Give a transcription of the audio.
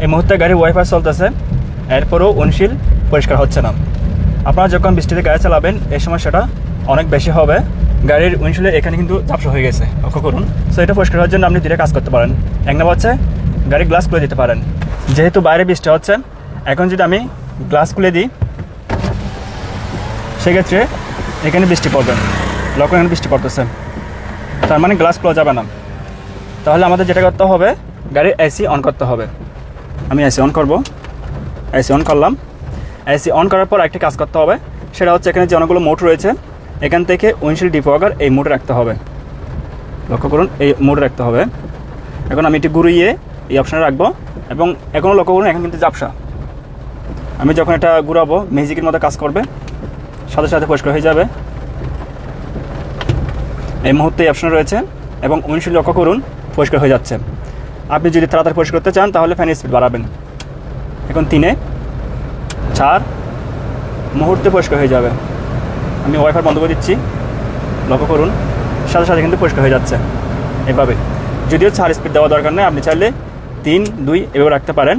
এই মুহূর্তে গাড়ির ওয়াইপার চলতেছে, এরপরও উইন্ডশিল্ড পরিষ্কার হচ্ছে না। আপনারা যখন বৃষ্টিতে গাড়ি চালাবেন এই সমস্যাটা অনেক বেশি হবে। গাড়ির উইন্ডশিল্ডের এখানে কিন্তু ঝাপসা হয়ে গেছে, লক্ষ্য করুন। সো এটা পরিষ্কার হওয়ার জন্য আপনি দুটো কাজ করতে পারেন। এক নম্বর হচ্ছে গাড়ির গ্লাস খুলে দিতে পারেন। যেহেতু বাইরে বৃষ্টি হচ্ছে, এখন যদি আমি গ্লাস খুলে দিই সেক্ষেত্রে এখানে বৃষ্টি পড়বে, লক্ষ্য এখানে বৃষ্টি পড়তেছে, তার মানে গ্লাস খোলা যাবে না। তাহলে আমাদের যেটা করতে হবে, গাড়ির এসি অন করতে হবে। আমি এসি অন করব, এসি অন করলাম। এসি অন করার পর একটা কাজ করতে হবে, সেটা হচ্ছে এখানে যে অনেকগুলো মোড রয়েছে, এখান থেকে উইন্ডশিল্ড ডিফগার এই মোডে রাখতে হবে। লক্ষ্য করুন, এই মোডে রাখতে হবে। এখন আমি এটি ঘুরিয়ে এই অপশানে রাখবো এবং এখনও লক্ষ্য করুন এখন কিন্তু ঝাপসা। আমি যখন এটা ঘুরাবো ম্যাজিকের মতো কাজ করবে, সাথে সাথে পরিষ্কার হয়ে যাবে। এই মুহূর্তে এই অপশন রয়েছে এবং উইন্ডশিল্ড লক্ষ্য করুন পরিষ্কার হয়ে যাচ্ছে। আপনি যদি তাড়াতাড়ি পরিষ্কার করতে চান তাহলে ফ্যানের স্পিড বাড়াবেন। এখন 3, 4 মুহূর্তে পরিষ্কার হয়ে যাবে। আমি ওয়াইফাই বন্ধ করে দিচ্ছি, লক্ষ্য করুন সাথে সাথে কিন্তু পরিষ্কার হয়ে যাচ্ছে এভাবে। যদিও 4 স্পিড দেওয়া দরকার নেই, আপনি চাইলে 3, 2 এভাবে রাখতে পারেন।